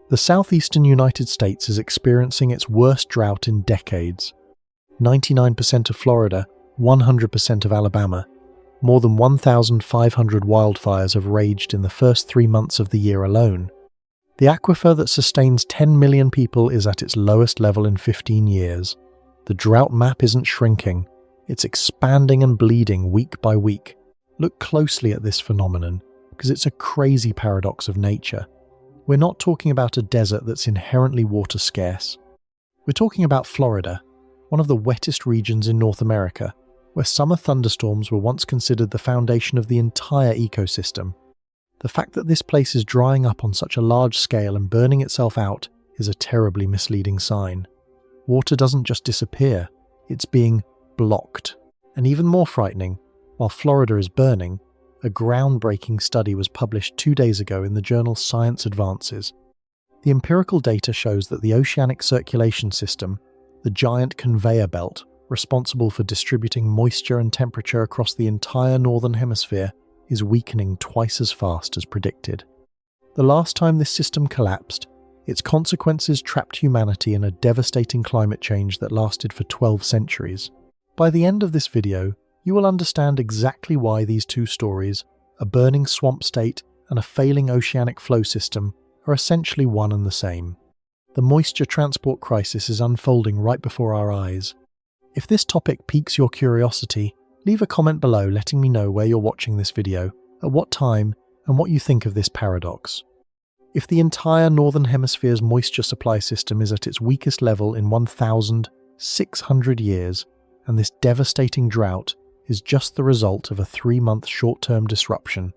The southeastern United States is experiencing its worst drought in decades. 99% of Florida, 100% of Alabama. More than 1,500 wildfires have raged in the first 3 months of the year alone. The aquifer that sustains 10 million people is at its lowest level in 15 years. The drought map isn't shrinking, it's expanding and bleeding week by week. Look closely at this phenomenon, because it's a crazy paradox of nature. We're not talking about a desert that's inherently water scarce. We're talking about Florida, one of the wettest regions in North America, where summer thunderstorms were once considered the foundation of the entire ecosystem. The fact that this place is drying up on such a large scale and burning itself out is a terribly misleading sign. Water doesn't just disappear, it's being blocked. And even more frightening, while Florida is burning, a groundbreaking study was published 2 days ago in the journal Science Advances. The empirical data shows that the oceanic circulation system, the giant conveyor belt responsible for distributing moisture and temperature across the entire northern hemisphere, is weakening twice as fast as predicted. The last time this system collapsed, its consequences trapped humanity in a devastating climate change that lasted for 12 centuries. By the end of this video, you will understand exactly why these two stories, a burning swamp state and a failing oceanic flow system, are essentially one and the same. The moisture transport crisis is unfolding right before our eyes. If this topic piques your curiosity, leave a comment below letting me know where you're watching this video, at what time, and what you think of this paradox. If the entire Northern Hemisphere's moisture supply system is at its weakest level in 1,600 years, and this devastating drought is just the result of a 3-month short-term disruption,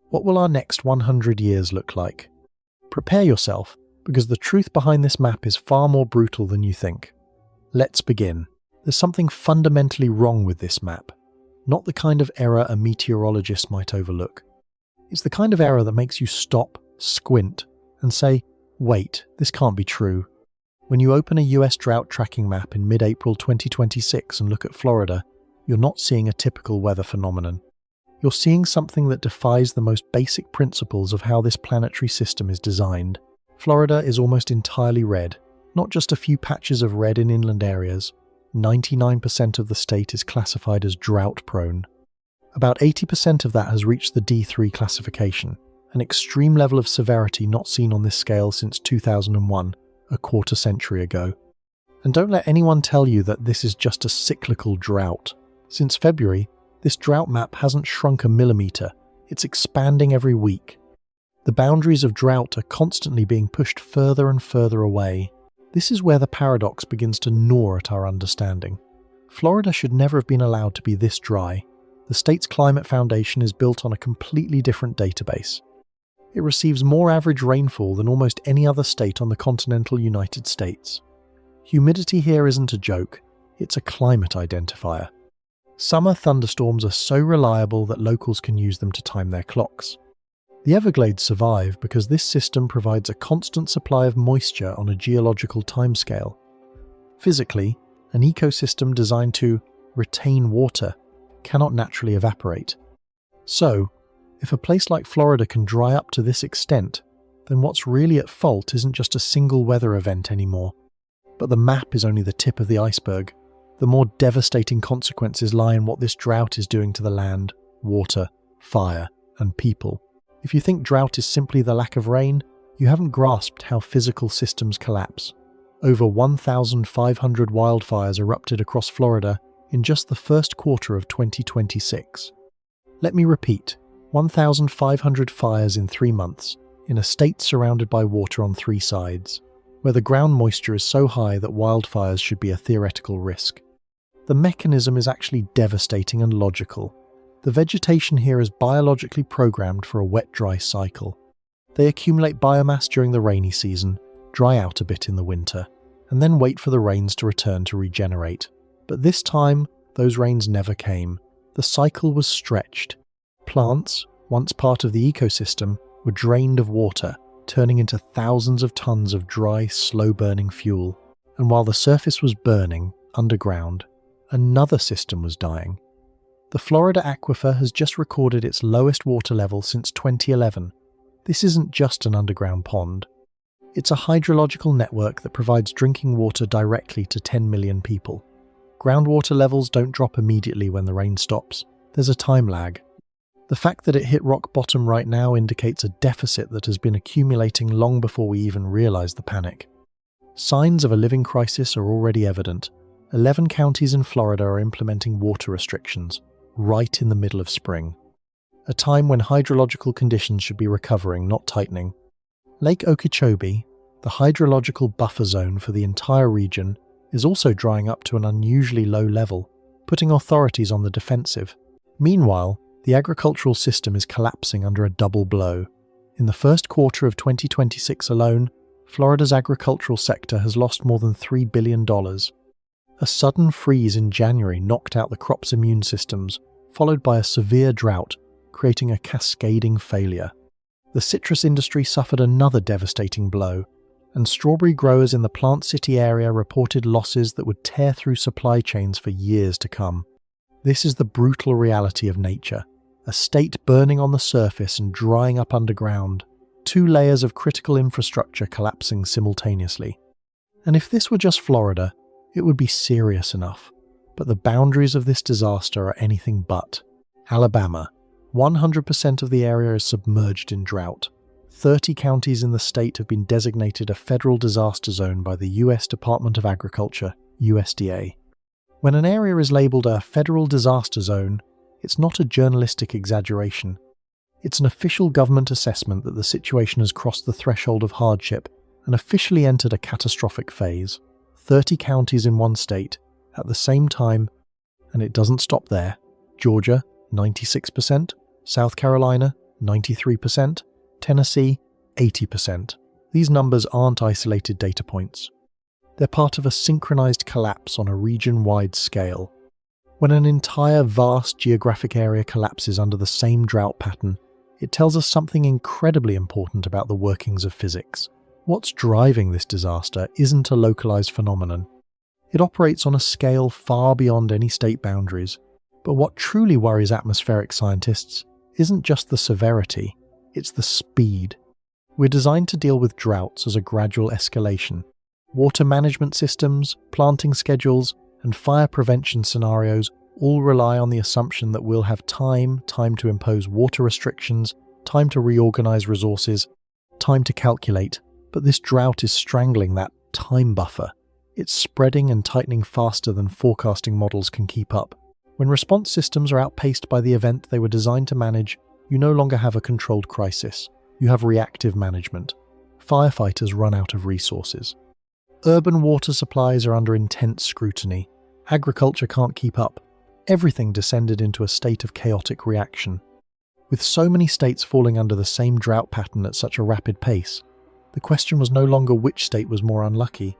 what will our next 100 years look like? Prepare yourself, because the truth behind this map is far more brutal than you think. Let's begin. There's something fundamentally wrong with this map. Not the kind of error a meteorologist might overlook. It's the kind of error that makes you stop, squint, and say, wait, this can't be true. When you open a US drought tracking map in mid-April 2026 and look at Florida, you're not seeing a typical weather phenomenon. You're seeing something that defies the most basic principles of how this planetary system is designed. Florida is almost entirely red, not just a few patches of red in inland areas. 99% of the state is classified as drought-prone. About 80% of that has reached the D3 classification, an extreme level of severity not seen on this scale since 2001, a quarter century ago. And don't let anyone tell you that this is just a cyclical drought. Since February, this drought map hasn't shrunk a millimeter, it's expanding every week. The boundaries of drought are constantly being pushed further and further away. This is where the paradox begins to gnaw at our understanding. Florida should never have been allowed to be this dry. The state's climate foundation is built on a completely different database. It receives more average rainfall than almost any other state on the continental United States. Humidity here isn't a joke, it's a climate identifier. Summer thunderstorms are so reliable that locals can use them to time their clocks. The Everglades survive because this system provides a constant supply of moisture on a geological timescale. Physically, an ecosystem designed to retain water cannot naturally evaporate. So, if a place like Florida can dry up to this extent, then what's really at fault isn't just a single weather event anymore. But the map is only the tip of the iceberg. The more devastating consequences lie in what this drought is doing to the land, water, fire, and people. If you think drought is simply the lack of rain, you haven't grasped how physical systems collapse. Over 1,500 wildfires erupted across Florida in just the first quarter of 2026. Let me repeat, 1,500 fires in 3 months, in a state surrounded by water on 3 sides, where the ground moisture is so high that wildfires should be a theoretical risk. The mechanism is actually devastating and logical. The vegetation here is biologically programmed for a wet-dry cycle. They accumulate biomass during the rainy season, dry out a bit in the winter, and then wait for the rains to return to regenerate. But this time, those rains never came. The cycle was stretched. Plants, once part of the ecosystem, were drained of water, turning into thousands of tons of dry, slow-burning fuel. And while the surface was burning, underground, another system was dying. The Florida aquifer has just recorded its lowest water level since 2011. This isn't just an underground pond. It's a hydrological network that provides drinking water directly to 10 million people. Groundwater levels don't drop immediately when the rain stops. There's a time lag. The fact that it hit rock bottom right now indicates a deficit that has been accumulating long before we even realize the panic. Signs of a living crisis are already evident. 11 counties in Florida are implementing water restrictions, right in the middle of spring. A time when hydrological conditions should be recovering, not tightening. Lake Okeechobee, the hydrological buffer zone for the entire region, is also drying up to an unusually low level, putting authorities on the defensive. Meanwhile, the agricultural system is collapsing under a double blow. In the first quarter of 2026 alone, Florida's agricultural sector has lost more than $3 billion. A sudden freeze in January knocked out the crop's immune systems, followed by a severe drought, creating a cascading failure. The citrus industry suffered another devastating blow, and strawberry growers in the Plant City area reported losses that would tear through supply chains for years to come. This is the brutal reality of nature, a state burning on the surface and drying up underground, 2 layers of critical infrastructure collapsing simultaneously. And if this were just Florida, it would be serious enough. But the boundaries of this disaster are anything but. Alabama. 100% of the area is submerged in drought. 30 counties in the state have been designated a federal disaster zone by the U.S. Department of Agriculture, USDA. When an area is labelled a federal disaster zone, it's not a journalistic exaggeration. It's an official government assessment that the situation has crossed the threshold of hardship and officially entered a catastrophic phase. 30 counties in one state, at the same time, and it doesn't stop there. Georgia, 96%, South Carolina, 93%, Tennessee, 80%. These numbers aren't isolated data points. They're part of a synchronized collapse on a region-wide scale. When an entire vast geographic area collapses under the same drought pattern, it tells us something incredibly important about the workings of physics. What's driving this disaster isn't a localized phenomenon. It operates on a scale far beyond any state boundaries. But what truly worries atmospheric scientists isn't just the severity, it's the speed. We're designed to deal with droughts as a gradual escalation. Water management systems, planting schedules, and fire prevention scenarios all rely on the assumption that we'll have time to impose water restrictions, time to reorganize resources, time to calculate. But this drought is strangling that time buffer. It's spreading and tightening faster than forecasting models can keep up. When response systems are outpaced by the event they were designed to manage, you no longer have a controlled crisis. You have reactive management. Firefighters run out of resources. Urban water supplies are under intense scrutiny. Agriculture can't keep up. Everything descended into a state of chaotic reaction. With so many states falling under the same drought pattern at such a rapid pace, the question was no longer which state was more unlucky.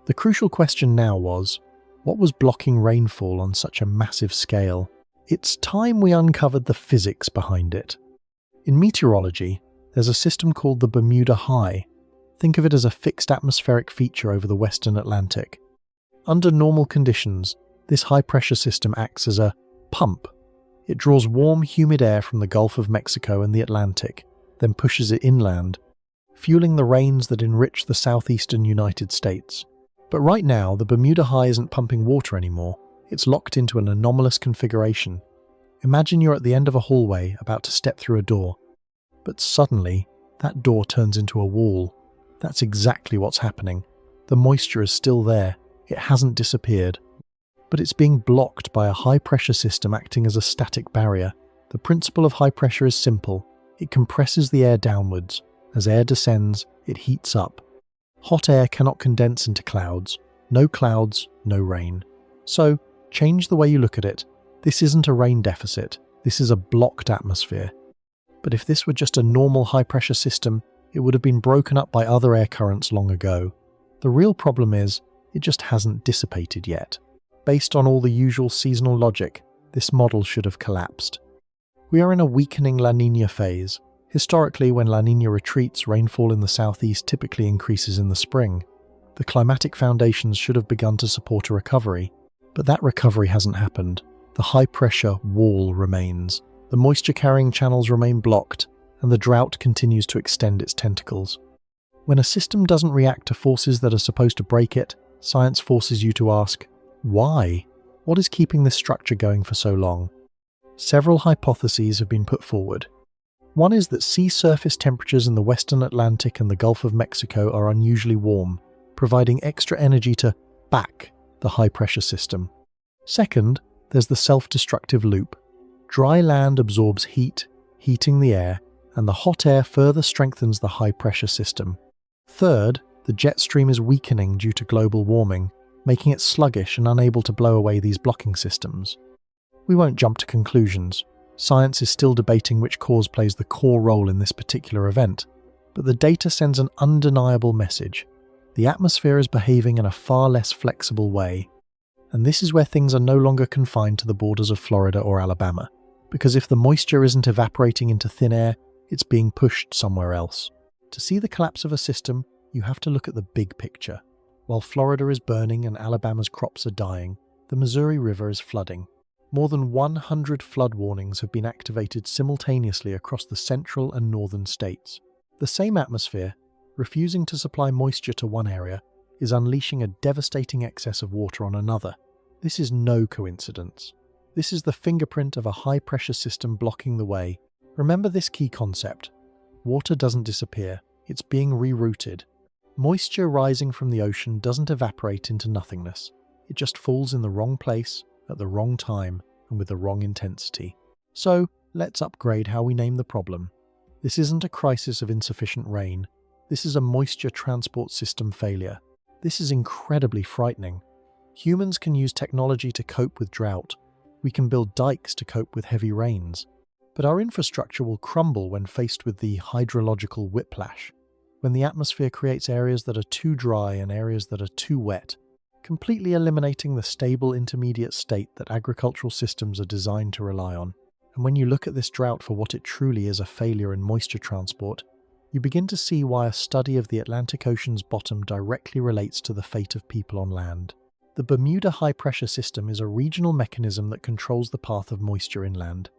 The crucial question now was, what was blocking rainfall on such a massive scale? It's time we uncovered the physics behind it. In meteorology, there's a system called the Bermuda High. Think of it as a fixed atmospheric feature over the western Atlantic. Under normal conditions, this high-pressure system acts as a pump. It draws warm, humid air from the Gulf of Mexico and the Atlantic, then pushes it inland, fueling the rains that enrich the southeastern United States. But right now, the Bermuda High isn't pumping water anymore. It's locked into an anomalous configuration. Imagine you're at the end of a hallway about to step through a door. But suddenly, that door turns into a wall. That's exactly what's happening. The moisture is still there. It hasn't disappeared. But it's being blocked by a high-pressure system acting as a static barrier. The principle of high pressure is simple. It compresses the air downwards. As air descends, it heats up. Hot air cannot condense into clouds. No clouds, no rain. So, change the way you look at it. This isn't a rain deficit. This is a blocked atmosphere. But if this were just a normal high-pressure system, it would have been broken up by other air currents long ago. The real problem is, it just hasn't dissipated yet. Based on all the usual seasonal logic, this model should have collapsed. We are in a weakening La Niña phase. Historically, when La Niña retreats, rainfall in the southeast typically increases in the spring. The climatic foundations should have begun to support a recovery, but that recovery hasn't happened. The high-pressure wall remains. The moisture-carrying channels remain blocked, and the drought continues to extend its tentacles. When a system doesn't react to forces that are supposed to break it, science forces you to ask, why? What is keeping this structure going for so long? Several hypotheses have been put forward. One is that sea surface temperatures in the Western Atlantic and the Gulf of Mexico are unusually warm, providing extra energy to back the high-pressure system. Second, there's the self-destructive loop. Dry land absorbs heat, heating the air, and the hot air further strengthens the high-pressure system. Third, the jet stream is weakening due to global warming, making it sluggish and unable to blow away these blocking systems. We won't jump to conclusions. Science is still debating which cause plays the core role in this particular event, but the data sends an undeniable message. The atmosphere is behaving in a far less flexible way. And this is where things are no longer confined to the borders of Florida or Alabama, because if the moisture isn't evaporating into thin air, it's being pushed somewhere else. To see the collapse of a system, you have to look at the big picture. While Florida is burning and Alabama's crops are dying, the Missouri River is flooding. More than 100 flood warnings have been activated simultaneously across the central and northern states. The same atmosphere, refusing to supply moisture to one area, is unleashing a devastating excess of water on another. This is no coincidence. This is the fingerprint of a high-pressure system blocking the way. Remember this key concept. Water doesn't disappear, it's being rerouted. Moisture rising from the ocean doesn't evaporate into nothingness. It just falls in the wrong place, at the wrong time, and with the wrong intensity. So, let's upgrade how we name the problem. This isn't a crisis of insufficient rain. This is a moisture transport system failure. This is incredibly frightening. Humans can use technology to cope with drought. We can build dikes to cope with heavy rains. But our infrastructure will crumble when faced with the hydrological whiplash, when the atmosphere creates areas that are too dry and areas that are too wet, completely eliminating the stable intermediate state that agricultural systems are designed to rely on. And when you look at this drought for what it truly is, a failure in moisture transport, you begin to see why a study of the Atlantic Ocean's bottom directly relates to the fate of people on land. The Bermuda High pressure system is a regional mechanism that controls the path of moisture inland.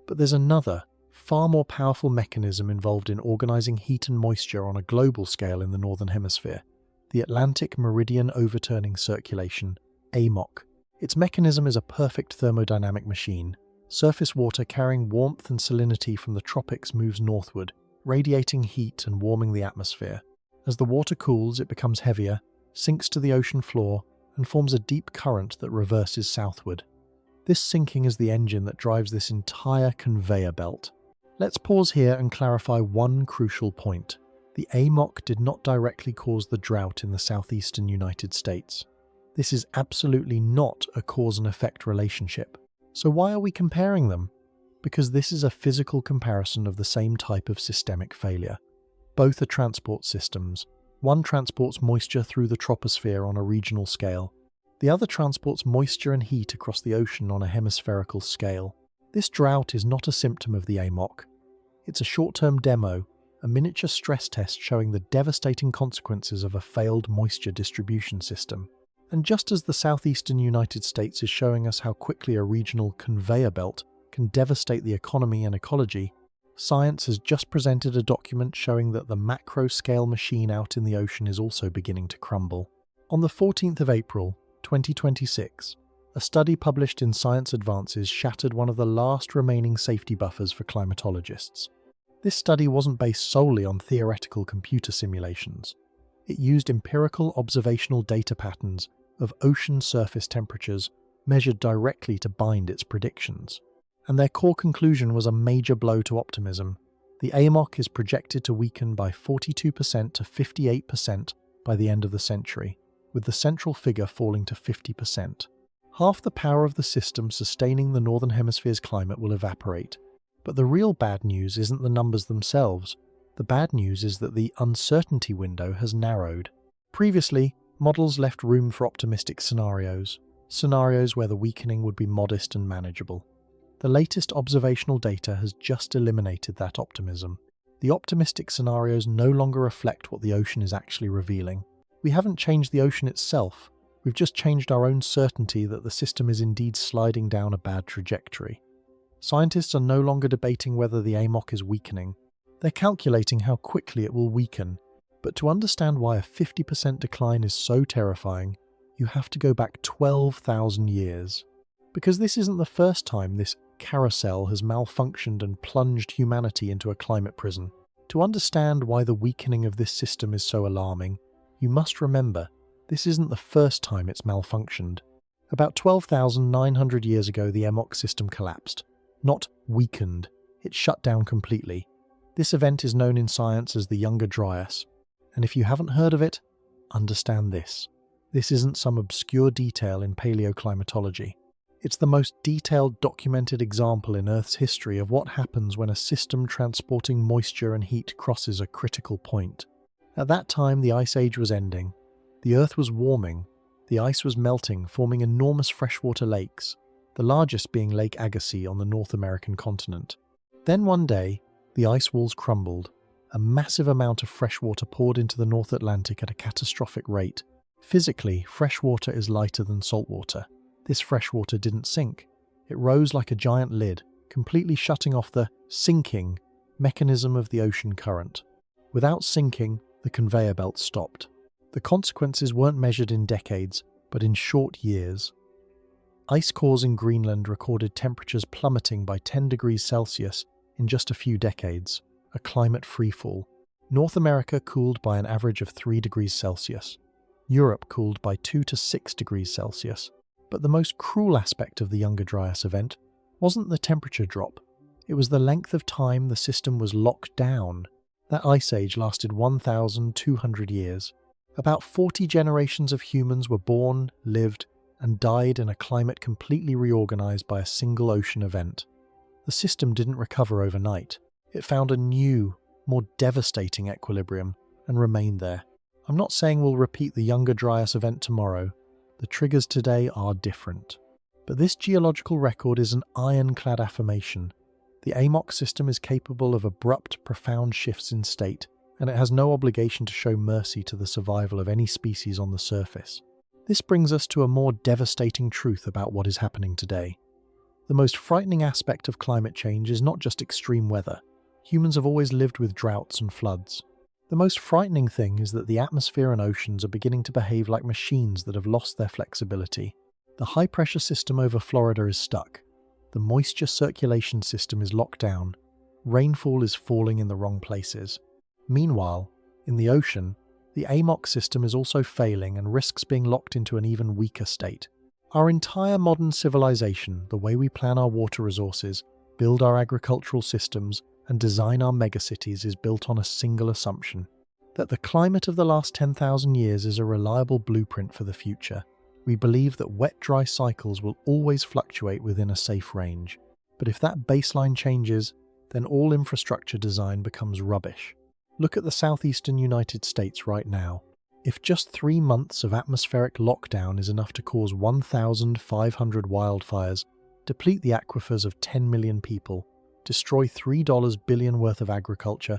But there's another, far more powerful mechanism involved in organizing heat and moisture on a global scale in the Northern Hemisphere. The Atlantic Meridian Overturning Circulation, AMOC. Its mechanism is a perfect thermodynamic machine. Surface water carrying warmth and salinity from the tropics moves northward, radiating heat and warming the atmosphere. As the water cools, it becomes heavier, sinks to the ocean floor, and forms a deep current that reverses southward. This sinking is the engine that drives this entire conveyor belt. Let's pause here and clarify one crucial point. The AMOC did not directly cause the drought in the southeastern United States. This is absolutely not a cause and effect relationship. So why are we comparing them? Because this is a physical comparison of the same type of systemic failure. Both are transport systems. One transports moisture through the troposphere on a regional scale. The other transports moisture and heat across the ocean on a hemispherical scale. This drought is not a symptom of the AMOC. It's a short-term demo, a miniature stress test showing the devastating consequences of a failed moisture distribution system. And just as the southeastern United States is showing us how quickly a regional conveyor belt can devastate the economy and ecology, science has just presented a document showing that the macro-scale machine out in the ocean is also beginning to crumble. On the 14th of April, 2026, a study published in Science Advances shattered one of the last remaining safety buffers for climatologists. This study wasn't based solely on theoretical computer simulations. It used empirical observational data patterns of ocean surface temperatures measured directly to bind its predictions. And their core conclusion was a major blow to optimism. The AMOC is projected to weaken by 42% to 58% by the end of the century, with the central figure falling to 50%. Half the power of the system sustaining the Northern Hemisphere's climate will evaporate. But the real bad news isn't the numbers themselves. The bad news is that the uncertainty window has narrowed. Previously, models left room for optimistic scenarios where the weakening would be modest and manageable. The latest observational data has just eliminated that optimism. The optimistic scenarios no longer reflect what the ocean is actually revealing. We haven't changed the ocean itself, we've just changed our own certainty that the system is indeed sliding down a bad trajectory. Scientists are no longer debating whether the AMOC is weakening. They're calculating how quickly it will weaken. But to understand why a 50% decline is so terrifying, you have to go back 12,000 years. Because this isn't the first time this carousel has malfunctioned and plunged humanity into a climate prison. To understand why the weakening of this system is so alarming, you must remember this isn't the first time it's malfunctioned. About 12,900 years ago, the AMOC system collapsed. Not weakened, it shut down completely. This event is known in science as the Younger Dryas, and if you haven't heard of it, understand this. This isn't some obscure detail in paleoclimatology. It's the most detailed documented example in Earth's history of what happens when a system transporting moisture and heat crosses a critical point. At that time, the Ice Age was ending. The Earth was warming. The ice was melting, forming enormous freshwater lakes, the largest being Lake Agassiz on the North American continent. Then one day, the ice walls crumbled. A massive amount of freshwater poured into the North Atlantic at a catastrophic rate. Physically, freshwater is lighter than saltwater. This freshwater didn't sink. It rose like a giant lid, completely shutting off the sinking mechanism of the ocean current. Without sinking, the conveyor belt stopped. The consequences weren't measured in decades, but in short years. Ice cores in Greenland recorded temperatures plummeting by 10 degrees Celsius in just a few decades, a climate freefall. North America cooled by an average of 3 degrees Celsius. Europe cooled by 2 to 6 degrees Celsius. But the most cruel aspect of the Younger Dryas event wasn't the temperature drop. It was the length of time the system was locked down. That ice age lasted 1,200 years. About 40 generations of humans were born, lived, and died in a climate completely reorganized by a single ocean event. The system didn't recover overnight. It found a new, more devastating equilibrium and remained there. I'm not saying we'll repeat the Younger Dryas event tomorrow. The triggers today are different. But this geological record is an ironclad affirmation. The AMOC system is capable of abrupt, profound shifts in state, and it has no obligation to show mercy to the survival of any species on the surface. This brings us to a more devastating truth about what is happening today. The most frightening aspect of climate change is not just extreme weather. Humans have always lived with droughts and floods. The most frightening thing is that the atmosphere and oceans are beginning to behave like machines that have lost their flexibility. The high-pressure system over Florida is stuck. The moisture circulation system is locked down. Rainfall is falling in the wrong places. Meanwhile, in the ocean, the AMOC system is also failing and risks being locked into an even weaker state. Our entire modern civilization, the way we plan our water resources, build our agricultural systems, and design our megacities is built on a single assumption: that the climate of the last 10,000 years is a reliable blueprint for the future. We believe that wet-dry cycles will always fluctuate within a safe range. But if that baseline changes, then all infrastructure design becomes rubbish. Look at the Southeastern United States right now. If just 3 months of atmospheric lockdown is enough to cause 1,500 wildfires, deplete the aquifers of 10 million people, destroy $3 billion worth of agriculture,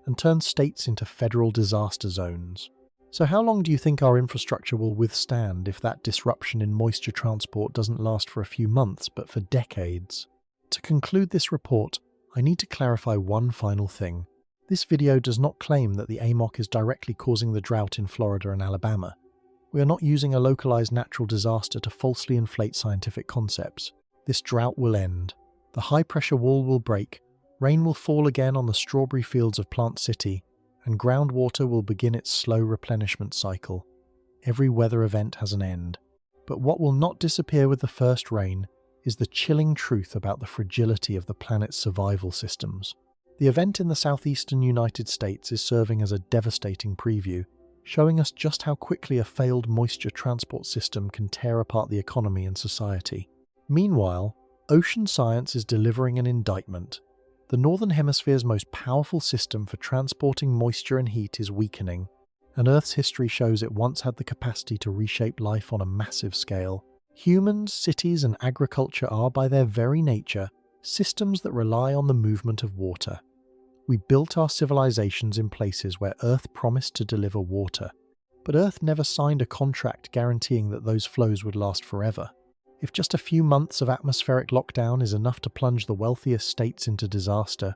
and turn states into federal disaster zones. So how long do you think our infrastructure will withstand if that disruption in moisture transport doesn't last for a few months, but for decades? To conclude this report, I need to clarify one final thing. This video does not claim that the AMOC is directly causing the drought in Florida and Alabama. We are not using a localized natural disaster to falsely inflate scientific concepts. This drought will end. The high-pressure wall will break, rain will fall again on the strawberry fields of Plant City, and groundwater will begin its slow replenishment cycle. Every weather event has an end. But what will not disappear with the first rain is the chilling truth about the fragility of the planet's survival systems. The event in the southeastern United States is serving as a devastating preview, showing us just how quickly a failed moisture transport system can tear apart the economy and society. Meanwhile, ocean science is delivering an indictment. The Northern Hemisphere's most powerful system for transporting moisture and heat is weakening, and Earth's history shows it once had the capacity to reshape life on a massive scale. Humans, cities, and agriculture are, by their very nature, systems that rely on the movement of water. We built our civilizations in places where Earth promised to deliver water, but Earth never signed a contract guaranteeing that those flows would last forever. If just a few months of atmospheric lockdown is enough to plunge the wealthiest states into disaster,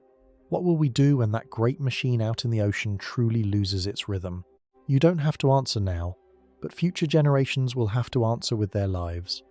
What will we do when that great machine out in the ocean truly loses its rhythm? You don't have to answer now, but future generations will have to answer with their lives.